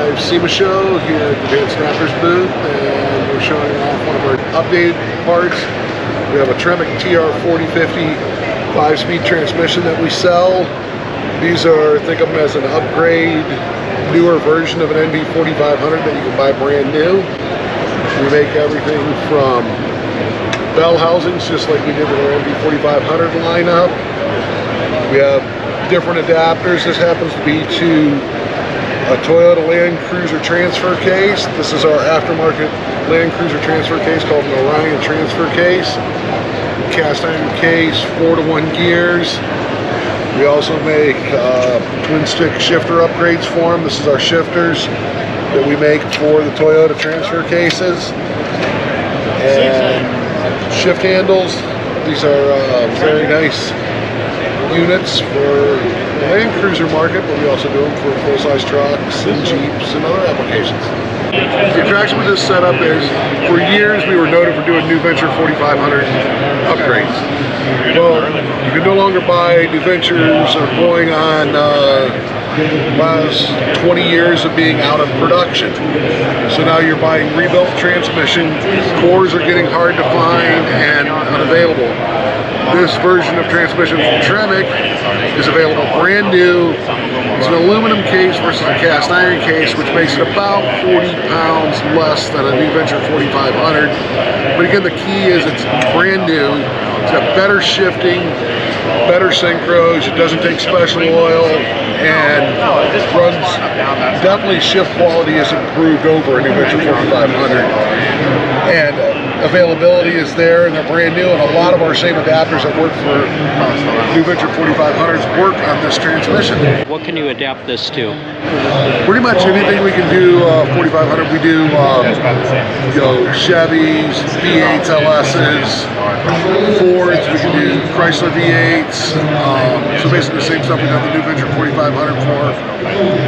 live SEMA Show here at the Advanced Adapters booth, and we're showing off one of our updated parts. We have a Tremec TR4050 5-speed transmission that we sell. These are, think of them as an upgrade, newer version of an NV4500 that you can buy brand new. We make everything from bell housings, just like we did with our NV4500 lineup. We have different adapters. This happens to be to a Toyota Land Cruiser transfer case. This is our aftermarket Land Cruiser transfer case called an Orion transfer case. Cast iron case, 4-to-1 gears. We also make twin stick shifter upgrades for them. This is our shifters that we make for the Toyota transfer cases. And shift handles. These are very nice units for the Land Cruiser market, but we also do them for full-size trucks and Jeeps and other applications. The attraction with this setup is, for years we were noted for doing New Venture 4500 upgrades. Well, you can no longer buy New Ventures or going on last 20 years of being out of production. So now you're buying rebuilt transmission. Cores are getting hard to find and unavailable. This version of transmission from Tremec is available brand new. It's an aluminum case versus a cast iron case, which makes it about 40 pounds less than a New Venture 4500. But again, the key is it's brand new. It's got better shifting, better synchros. It doesn't take special oil, and runs. Definitely shift quality is improved over a New Venture 4500. And availability is there, and they're brand new, and a lot of our same adapters that work for New Venture 4500s work on this transmission. What can you adapt this to? Pretty much anything we can do 4500. We do Chevys, V8s, LSs, Fords. We can do Chrysler V8s. So basically the same stuff we done the New Venture 4500 for.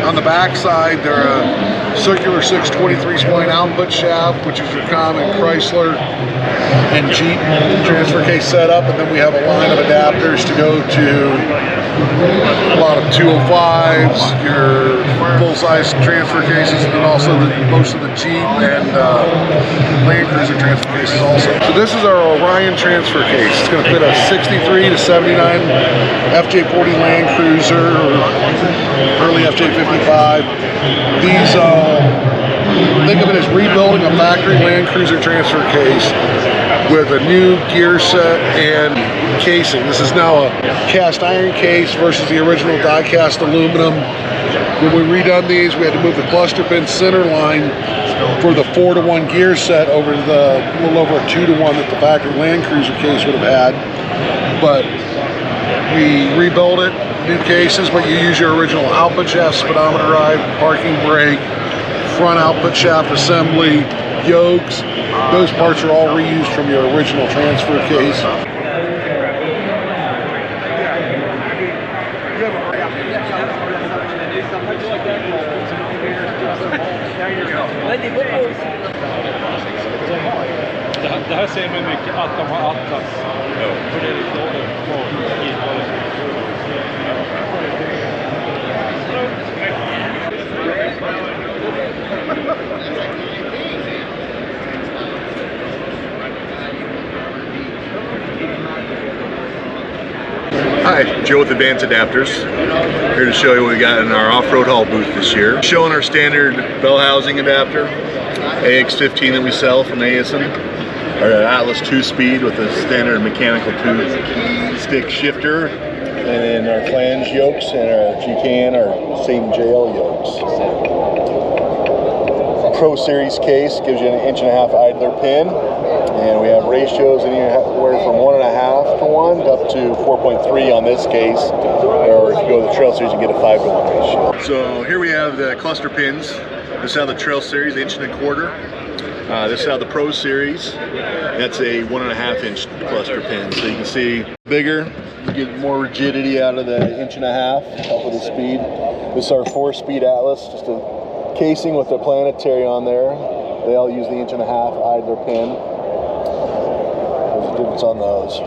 On the back side, they're a circular 623 spline output shaft, which is your common Chrysler and Jeep transfer case setup, and then we have a line of adapters to go to a lot of 205s, your full-size transfer cases, and then also most of the Jeep and Land Cruiser transfer cases also. So this is our Orion transfer case. It's going to fit a 63 to 79 FJ40 Land Cruiser or early FJ55. These think of it as rebuilding a factory Land Cruiser transfer case with a new gear set and casing. This is now a cast iron case versus the original die-cast aluminum. When we redone these, we had to move the cluster pin center line for the 4-to-1 gear set over to the little over a 2-to-1 that the factory Land Cruiser case would have had. But we rebuilt it, new cases, but you use your original output shaft, speedometer ride, parking brake, front output shaft assembly, yokes. Those parts are all reused from your original transfer case. Det här ser man mycket att de har Atlas. För det är lite Hi, Joe with Advanced Adapters. Here to show you what we got in our off-road haul booth this year. Showing our standard bell housing adapter, AX15 that we sell from ASM. Our Atlas 2-speed with a standard mechanical 2-stick shifter. And then our flange yokes and our GKN, our same JL yokes. Pro Series case gives you an 1.5" idler pin. And we have ratios anywhere from 1.5 to 1 up to 4.3 on this case. Or if you go to the Trail Series, you get a 5-to-1 ratio. So here we have the cluster pins. This is how the Trail Series, 1.25". This is how the Pro Series. That's a 1.5" cluster pin. So you can see bigger, you get more rigidity out of the 1.5" up with the speed. This is our 4-speed Atlas, just a casing with a planetary on there. They all use the 1.5" idler pin. There's a difference on those.